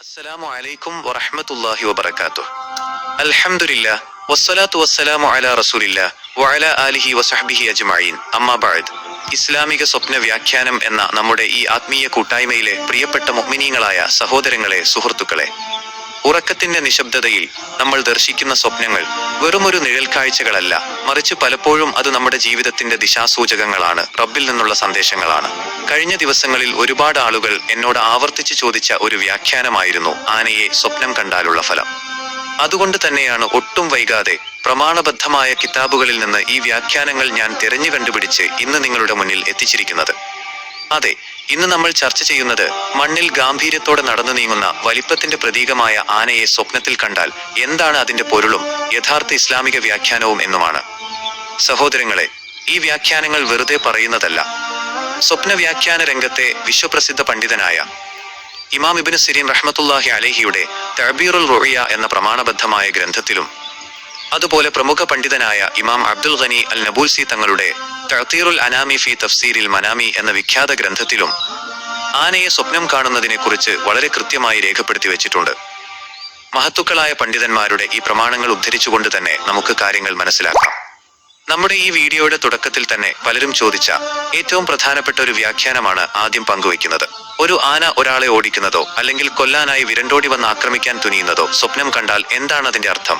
അസ്സലാമു അലൈക്കും വറഹ്മത്തുള്ളാഹി വബറകാതുഹു. അൽഹംദുലില്ലാഹ് വസ്സലാത്തു വസ്സലാമു അലാ റസൂലില്ലാഹ് വഅലാ ആലിഹി വസഹ്ബിഹി അജ്മഈൻ. അമ്മാ ബഅദ്. ഇസ്ലാമിക സ്വപ്ന വ്യാഖ്യാനം എന്ന നമ്മുടെ ഈ ആത്മീയ കൂട്ടായ്മയിലെ പ്രിയപ്പെട്ട മുഅ്മിനീങ്ങളായ സഹോദരങ്ങളെ, സുഹൃത്തുക്കളെ, ഉറക്കത്തിന്റെ നിശബ്ദതയിൽ നമ്മൾ ദർശിക്കുന്ന സ്വപ്നങ്ങൾ വെറുമൊരു നിഴൽക്കാഴ്ചകളല്ല, മറിച്ച് പലപ്പോഴും അത് നമ്മുടെ ജീവിതത്തിന്റെ ദിശാസൂചകങ്ങളാണ്, റബ്ബിൽ നിന്നുള്ള സന്ദേശങ്ങളാണ്. കഴിഞ്ഞ ദിവസങ്ങളിൽ ഒരുപാട് ആളുകൾ എന്നോട് ആവർത്തിച്ച് ചോദിച്ച ഒരു വ്യാഖ്യാനമായിരുന്നു ആനയെ സ്വപ്നം കണ്ടാലുള്ള ഫലം. അതുകൊണ്ട് തന്നെയാണ് ഒട്ടും വൈകാതെ പ്രമാണബദ്ധമായ കിതാബുകളിൽ നിന്ന് ഈ വ്യാഖ്യാനങ്ങൾ ഞാൻ തിരഞ്ഞു കണ്ടുപിടിച്ച് ഇന്ന് നിങ്ങളുടെ മുന്നിൽ എത്തിച്ചിരിക്കുന്നത്. അതെ, ഇന്ന് നമ്മൾ ചർച്ച ചെയ്യുന്നത് മണ്ണിൽ ഗാംഭീര്യത്തോടെ നടന്നു നീങ്ങുന്ന വലിപ്പത്തിന്റെ പ്രതീകമായ ആനയെ സ്വപ്നത്തിൽ കണ്ടാൽ എന്താണ് അതിന്റെ പൊരുളും യഥാർത്ഥ ഇസ്ലാമിക വ്യാഖ്യാനവും എന്നുമാണ്. സഹോദരങ്ങളെ, ഈ വ്യാഖ്യാനങ്ങൾ വെറുതെ പറയുന്നതല്ല. സ്വപ്ന വ്യാഖ്യാന രംഗത്തെ വിശ്വപ്രസിദ്ധ പണ്ഡിതനായ ഇമാം ഇബ്നു സിരീൻ റഹ്മത്തുള്ളാഹി അലൈഹിയുടെ തഅബീറുൽ റുഅ്യ എന്ന പ്രമാണബദ്ധമായ ഗ്രന്ഥത്തിലും, അതുപോലെ പ്രമുഖ പണ്ഡിതനായ ഇമാം അബ്ദുൽ ഗനി അൽ നബൂൽസി തങ്ങളുടെ തഅ്തീറുൽ അനാമി ഫി തഫ്സീരിൽ മനാമി എന്ന വിഖ്യാത ഗ്രന്ഥത്തിലും ആനയെ സ്വപ്നം കാണുന്നതിനെ കുറിച്ച് വളരെ കൃത്യമായി രേഖപ്പെടുത്തി വെച്ചിട്ടുണ്ട്. മഹത്തുക്കളായ പണ്ഡിതന്മാരുടെ ഈ പ്രമാണങ്ങൾ ഉദ്ധരിച്ചുകൊണ്ട് തന്നെ നമുക്ക് കാര്യങ്ങൾ മനസ്സിലാക്കാം. നമ്മുടെ ഈ വീഡിയോയുടെ തുടക്കത്തിൽ തന്നെ പലരും ചോദിച്ച ഏറ്റവും പ്രധാനപ്പെട്ട ഒരു വ്യാഖ്യാനമാണ് ആദ്യം പങ്കുവയ്ക്കുന്നത്. ഒരു ആന ഒരാളെ ഓടിക്കുന്നതോ അല്ലെങ്കിൽ കൊല്ലാനായി വിരണ്ടോടി വന്ന് ആക്രമിക്കാൻ തുനിയുന്നതോ സ്വപ്നം കണ്ടാൽ എന്താണ് അതിന്റെ അർത്ഥം?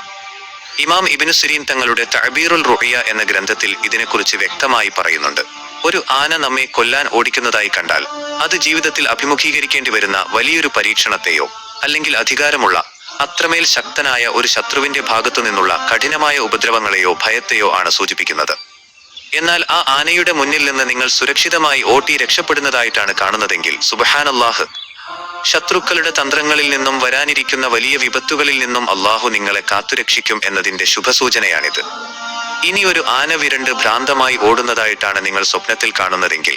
ഇമാം ഇബ്നു സിരീൻ തങ്ങളുടെ തഅബീറുൽ റുഅ്യ എന്ന ഗ്രന്ഥത്തിൽ ഇതിനെക്കുറിച്ച് വ്യക്തമായി പറയുന്നുണ്ട്. ഒരു ആന നമ്മെ കൊല്ലാൻ ഓടിക്കുന്നതായി കണ്ടാൽ അത് ജീവിതത്തിൽ അഭിമുഖീകരിക്കേണ്ടി വരുന്ന വലിയൊരു പരീക്ഷണത്തെയോ അല്ലെങ്കിൽ അധികാരമുള്ള അത്രമേൽ ശക്തനായ ഒരു ശത്രുവിന്റെ ഭാഗത്തു നിന്നുള്ള കഠിനമായ ഉപദ്രവങ്ങളെയോ ഭയത്തെയോ ആണ് സൂചിപ്പിക്കുന്നത്. എന്നാൽ ആ ആനയുടെ മുന്നിൽ നിന്ന് നിങ്ങൾ സുരക്ഷിതമായി ഓട്ടി രക്ഷപ്പെടുന്നതായിട്ടാണ് കാണുന്നതെങ്കിൽ സുബ്ഹാനല്ലാഹ്, ശത്രുക്കളുടെ തന്ത്രങ്ങളിൽ നിന്നും വരാനിരിക്കുന്ന വലിയ വിപത്തുകളിൽ നിന്നും അള്ളാഹു നിങ്ങളെ കാത്തുരക്ഷിക്കും എന്നതിന്റെ ശുഭസൂചനയാണിത്. ഇനി ഒരു ആന വിരണ്ട് ഭ്രാന്തമായി ഓടുന്നതായിട്ടാണ് നിങ്ങൾ സ്വപ്നത്തിൽ കാണുന്നതെങ്കിൽ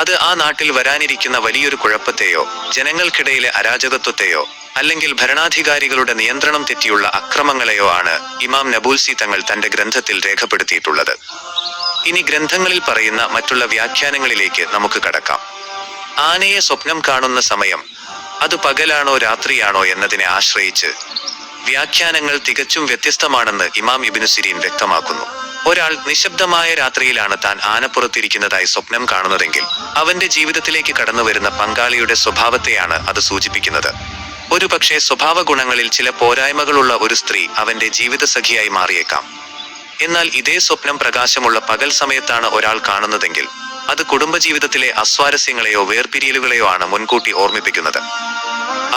അത് ആ നാട്ടിൽ വരാനിരിക്കുന്ന വലിയൊരു കുഴപ്പത്തെയോ ജനങ്ങൾക്കിടയിലെ അരാജകത്വത്തെയോ അല്ലെങ്കിൽ ഭരണാധികാരികളുടെ നിയന്ത്രണം തെറ്റിയുള്ള അക്രമങ്ങളെയോ ആണ് ഇമാം നബൂൽസി തങ്ങൾ തന്റെ ഗ്രന്ഥത്തിൽ രേഖപ്പെടുത്തിയിട്ടുള്ളത്. ഇനി ഗ്രന്ഥങ്ങളിൽ പറയുന്ന മറ്റുള്ള വ്യാഖ്യാനങ്ങളിലേക്ക് നമുക്ക് കടക്കാം. ആനയെ സ്വപ്നം കാണുന്ന സമയം അത് പകലാണോ രാത്രിയാണോ എന്നതിനെ ആശ്രയിച്ച് വ്യാഖ്യാനങ്ങൾ തികച്ചും വ്യത്യസ്തമാണെന്ന് ഇമാം ഇബ്നു സിരീൻ വ്യക്തമാക്കുന്നു. ഒരാൾ നിശബ്ദമായ രാത്രിയിലാണ് താൻ ആനപ്പുറത്തിരിക്കുന്നതായി സ്വപ്നം കാണുന്നതെങ്കിൽ അവന്റെ ജീവിതത്തിലേക്ക് കടന്നു വരുന്ന പങ്കാളിയുടെ സ്വഭാവത്തെയാണ് അത് സൂചിപ്പിക്കുന്നത്. ഒരു പക്ഷേ സ്വഭാവ ഗുണങ്ങളിൽ ചില പോരായ്മകളുള്ള ഒരു സ്ത്രീ അവന്റെ ജീവിതസഖിയായി മാറിയേക്കാം. എന്നാൽ ഇതേ സ്വപ്നം പ്രകാശമുള്ള പകൽ സമയത്താണ് ഒരാൾ കാണുന്നതെങ്കിൽ അത് കുടുംബജീവിതത്തിലെ അസ്വാരസ്യങ്ങളെയോ വേർപിരിയലുകളെയോ ആണ് മുൻകൂട്ടി ഓർമ്മിപ്പിക്കുന്നത്.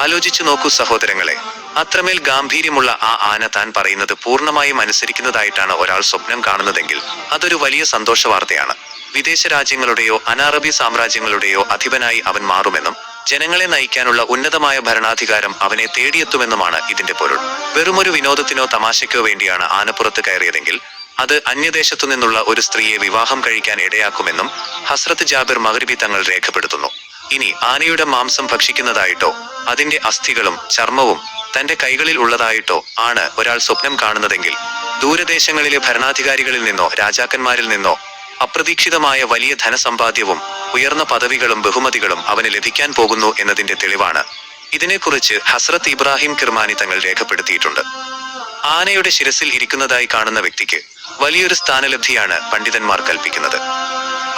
ആലോചിച്ചു നോക്കൂ സഹോദരങ്ങളെ, അത്രമേൽ ഗാംഭീര്യമുള്ള ആ ആന താൻ പറയുന്നത് പൂർണ്ണമായും അനുസരിക്കുന്നതായിട്ടാണ് ഒരാൾ സ്വപ്നം കാണുന്നതെങ്കിൽ അതൊരു വലിയ സന്തോഷ വാർത്തയാണ്. വിദേശ രാജ്യങ്ങളുടെയോ അനാറബി സാമ്രാജ്യങ്ങളുടെയോ അധിപനായി അവൻ മാറുമെന്നും ജനങ്ങളെ നയിക്കാനുള്ള ഉന്നതമായ ഭരണാധികാരം അവനെ തേടിയെത്തുമെന്നുമാണ് ഇതിന്റെ പൊരുൾ. വെറുമൊരു വിനോദത്തിനോ തമാശയ്ക്കോ വേണ്ടിയാണ് ആനപ്പുറത്ത് കയറിയതെങ്കിൽ അത് അന്യദേശത്തു നിന്നുള്ള ഒരു സ്ത്രീയെ വിവാഹം കഴിക്കാൻ ഇടയാക്കുമെന്നും ഹസ്രത്ത് ജാബിർ മഗ്രിബി തങ്ങൾ രേഖപ്പെടുത്തുന്നു. ഇനി ആനയുടെ മാംസം ഭക്ഷിക്കുന്നതായിട്ടോ അതിന്റെ അസ്ഥികളും ചർമ്മവും തന്റെ കൈകളിൽ ഉള്ളതായിട്ടോ ആണ് ഒരാൾ സ്വപ്നം കാണുന്നതെങ്കിൽ ദൂരദേശങ്ങളിലെ ഭരണാധികാരികളിൽ നിന്നോ രാജാക്കന്മാരിൽ നിന്നോ അപ്രതീക്ഷിതമായ വലിയ ധനസമ്പാദ്യവും ഉയർന്ന പദവികളും ബഹുമതികളും അവന് ലഭിക്കാൻ പോകുന്നു എന്നതിന്റെ തെളിവാണ്. ഇതിനെക്കുറിച്ച് ഹസ്രത്ത് ഇബ്രാഹിം കിർമാനി തങ്ങൾ രേഖപ്പെടുത്തിയിട്ടുണ്ട്. ആനയുടെ ശിരസിൽ ഇരിക്കുന്നതായി കാണുന്ന വ്യക്തിക്ക് വലിയൊരു സ്ഥാനലബ്ധിയാണ് പണ്ഡിതന്മാർ കൽപ്പിക്കുന്നത്.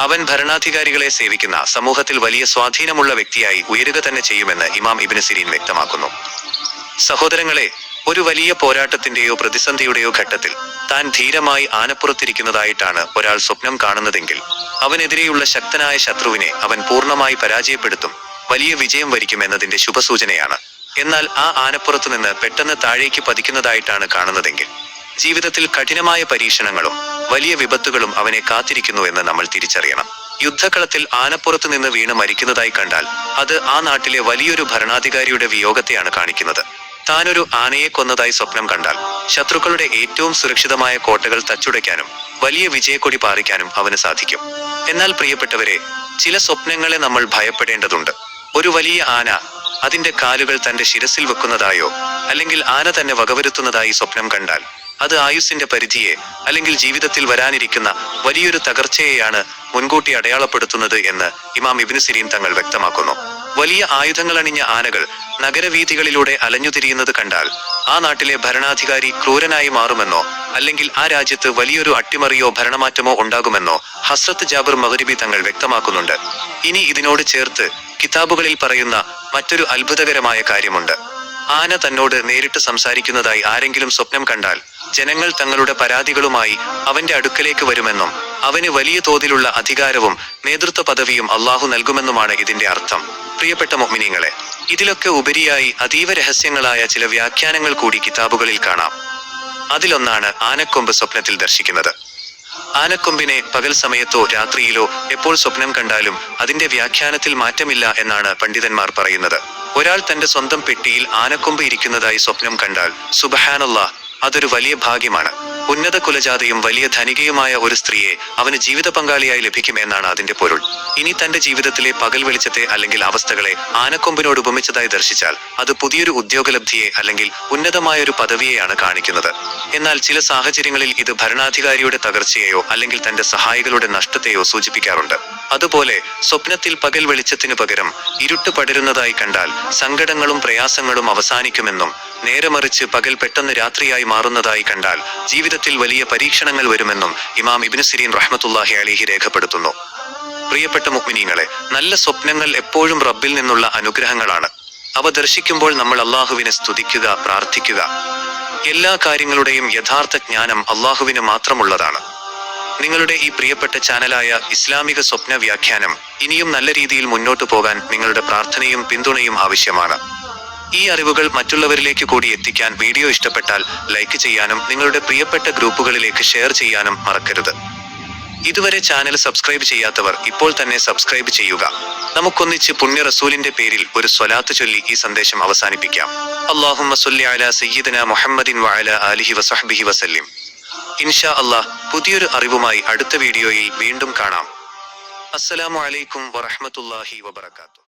അവൻ ഭരണാധികാരികളെ സേവിക്കുന്ന സമൂഹത്തിൽ വലിയ സ്വാധീനമുള്ള വ്യക്തിയായി ഉയരുക തന്നെ ചെയ്യുമെന്ന് ഇമാം ഇബ്നു സിരീൻ വ്യക്തമാക്കുന്നു. സഹോദരങ്ങളെ, ഒരു വലിയ പോരാട്ടത്തിന്റെയോ പ്രതിസന്ധിയുടെയോ ഘട്ടത്തിൽ താൻ ധീരമായി ആനപ്പുറത്തിരിക്കുന്നതായിട്ടാണ് ഒരാൾ സ്വപ്നം കാണുന്നതെങ്കിൽ അവനെതിരെയുള്ള ശക്തനായ ശത്രുവിനെ അവൻ പൂർണ്ണമായി പരാജയപ്പെടുത്തും, വലിയ വിജയം വരിക്കും എന്നതിന്റെ ശുഭസൂചനയാണ്. എന്നാൽ ആ ആനപ്പുറത്തു നിന്ന് പെട്ടെന്ന് താഴേക്ക് പതിക്കുന്നതായിട്ടാണ് കാണുന്നതെങ്കിൽ ജീവിതത്തിൽ കഠിനമായ പരീക്ഷണങ്ങളും വലിയ വിപത്തുകളും അവനെ കാത്തിരിക്കുന്നു എന്ന് നമ്മൾ തിരിച്ചറിയണം. യുദ്ധക്കളത്തിൽ ആനപ്പുറത്തു നിന്ന് വീണ് മരിക്കുന്നതായി കണ്ടാൽ അത് ആ നാട്ടിലെ വലിയൊരു ഭരണാധികാരിയുടെ വിയോഗത്തെയാണ് കാണിക്കുന്നത്. താനൊരു ആനയെ കൊന്നതായി സ്വപ്നം കണ്ടാൽ ശത്രുക്കളുടെ ഏറ്റവും സുരക്ഷിതമായ കോട്ടകൾ തച്ചുടയ്ക്കാനും വലിയ വിജയക്കൊടി പാറിക്കാനും അവന് സാധിക്കും. എന്നാൽ പ്രിയപ്പെട്ടവരെ, ചില സ്വപ്നങ്ങളെ നമ്മൾ ഭയപ്പെടേണ്ടതുണ്ട്. ഒരു വലിയ ആന അതിന്റെ കാലുകൾ തന്റെ ശിരസിൽ വെക്കുന്നതായോ അല്ലെങ്കിൽ ആന തന്നെ വകവരുത്തുന്നതായി സ്വപ്നം കണ്ടാൽ അത് ആയുസ്സിന്റെ പരിധിയെ അല്ലെങ്കിൽ ജീവിതത്തിൽ വരാനിരിക്കുന്ന വലിയൊരു തകർച്ചയെയാണ് മുൻകൂട്ടി അടയാളപ്പെടുത്തുന്നത് എന്ന് ഇമാം ഇബ്നു സിരീൻ തങ്ങൾ വ്യക്തമാക്കുന്നു. വലിയ ആയുധങ്ങളണിഞ്ഞ ആനകൾ നഗരവീഥികളിലൂടെ അലഞ്ഞുതിരിയുന്നത് കണ്ടാൽ ആ നാട്ടിലെ ഭരണാധികാരി ക്രൂരനായി മാറുമെന്നോ അല്ലെങ്കിൽ ആ രാജ്യത്ത് വലിയൊരു അട്ടിമറിയോ ഭരണമാറ്റമോ ഉണ്ടാകുമെന്നോ ഹസ്രത്ത് ജാബിർ മഗ്രിബി തങ്ങൾ വ്യക്തമാക്കുന്നുണ്ട്. ഇനി ഇതിനോട് ചേർത്ത് കിതാബുകളിൽ പറയുന്ന മറ്റൊരു അത്ഭുതകരമായ കാര്യമുണ്ട്. ആന തന്നോട് നേരിട്ട് സംസാരിക്കുന്നതായി ആരെങ്കിലും സ്വപ്നം കണ്ടാൽ ജനങ്ങൾ തങ്ങളുടെ പരാതികളുമായി അവന്റെ അടുക്കലേക്ക് വരുമെന്നും അവന് വലിയ തോതിലുള്ള അധികാരവും നേതൃത്വ പദവിയും അള്ളാഹു നൽകുമെന്നുമാണ് ഇതിന്റെ അർത്ഥം. പ്രിയപ്പെട്ട മുഅ്മിനീങ്ങളെ, ഇതിലൊക്കെ ഉപരിയായി അതീവ രഹസ്യങ്ങളായ ചില വ്യാഖ്യാനങ്ങൾ കൂടി കിതാബുകളിൽ കാണാം. അതിലൊന്നാണ് ആനക്കൊമ്പ് സ്വപ്നത്തിൽ ദർശിക്കുന്നത്. ആനക്കൊമ്പിനെ പകൽ സമയത്തോ രാത്രിയിലോ എപ്പോൾ സ്വപ്നം കണ്ടാലും അതിന്റെ വ്യാഖ്യാനത്തിൽ മാറ്റമില്ല എന്നാണ് പണ്ഡിതന്മാർ പറയുന്നത്. ഒരാൾ തന്റെ സ്വന്തം പെട്ടിയിൽ ആനക്കൊമ്പ് ഇരിക്കുന്നതായി സ്വപ്നം കണ്ടാൽ സുബ്ഹാനല്ലാഹ്, അതൊരു വലിയ ഭാഗ്യമാണ്. ഉന്നത കുലജാതയും വലിയ ധനികയുമായ ഒരു സ്ത്രീയെ അവന് ജീവിത പങ്കാളിയായി ലഭിക്കും എന്നാണ് അതിന്റെ പൊരുൾ. ഇനി തന്റെ ജീവിതത്തിലെ പകൽ വെളിച്ചത്തെ അല്ലെങ്കിൽ അവസ്ഥകളെ ആനക്കൊമ്പിനോട് ഉപമിച്ചതായി ദർശിച്ചാൽ അത് പുതിയൊരു ഉദ്യോഗലബ്ധിയെ അല്ലെങ്കിൽ ഉന്നതമായൊരു പദവിയെയാണ് കാണിക്കുന്നത്. എന്നാൽ ചില സാഹചര്യങ്ങളിൽ ഇത് ഭരണാധികാരിയുടെ തകർച്ചയെയോ അല്ലെങ്കിൽ തന്റെ സഹായികളുടെ നഷ്ടത്തെയോ സൂചിപ്പിക്കാറുണ്ട്. അതുപോലെ സ്വപ്നത്തിൽ പകൽ വെളിച്ചത്തിനു പകരം ഇരുട്ട് പടരുന്നതായി കണ്ടാൽ സങ്കടങ്ങളും പ്രയാസങ്ങളും അവസാനിക്കുമെന്നും നേരെ മറിച്ച് പകൽ പെട്ടെന്ന് രാത്രിയായി മാറുന്നതായി കണ്ടാൽ ജീവിതത്തിൽ വലിയ പരീക്ഷണങ്ങൾ വരുമെന്നും ഇമാം ഇബ്നു സിരീൻ റഹ്മത്തുള്ളാഹി അലൈഹി രേഖപ്പെടുത്തുന്നു. പ്രിയപ്പെട്ട മുഅ്മിനീങ്ങളെ, നല്ല സ്വപ്നങ്ങൾ എപ്പോഴും റബ്ബിൽ നിന്നുള്ള അനുഗ്രഹങ്ങളാണ്. അവ ദർശിക്കുമ്പോൾ നമ്മൾ അള്ളാഹുവിനെ സ്തുതിക്കുക, പ്രാർത്ഥിക്കുക. എല്ലാ കാര്യങ്ങളുടെയും യഥാർത്ഥ ജ്ഞാനം അള്ളാഹുവിന് മാത്രമുള്ളതാണ്. നിങ്ങളുടെ ഈ പ്രിയപ്പെട്ട ചാനലായ ഇസ്ലാമിക സ്വപ്ന വ്യാഖ്യാനം ഇനിയും നല്ല രീതിയിൽ മുന്നോട്ടു പോകാൻ നിങ്ങളുടെ പ്രാർത്ഥനയും പിന്തുണയും ആവശ്യമാണ്. ഈ അറിവുകൾ മറ്റുള്ളവരിലേക്ക് കൂടി എത്തിക്കാൻ വീഡിയോ ഇഷ്ടപ്പെട്ടാൽ ലൈക്ക് ചെയ്യാനും നിങ്ങളുടെ പ്രിയപ്പെട്ട ഗ്രൂപ്പുകളിലേക്ക് ഷെയർ ചെയ്യാനും മറക്കരുത്. ഇതുവരെ ചാനൽ സബ്സ്ക്രൈബ് ചെയ്യാത്തവർ ഇപ്പോൾ തന്നെ സബ്സ്ക്രൈബ് ചെയ്യുക. നമുക്കൊന്നിച്ച് പുണ്യ റസൂലിന്റെ പേരിൽ ഒരു സ്വലാത്ത് ചൊല്ലി ഈ സന്ദേശം അവസാനിപ്പിക്കാം. അല്ലാഹുമ്മ സ്വല്ലി അലാ സയ്യിദിനാ മുഹമ്മദിൻ വഅലാ ആലിഹി വസഹ്ബിഹി വസല്ലിം. ഇൻഷാ അല്ലാഹ്, പുതിയൊരു അറിവുമായി അടുത്ത വീഡിയോയിൽ വീണ്ടും കാണാം. അസ്സലാമു അലൈക്കും വറഹ്മത്തുള്ളാഹി വബറകാതുഹു.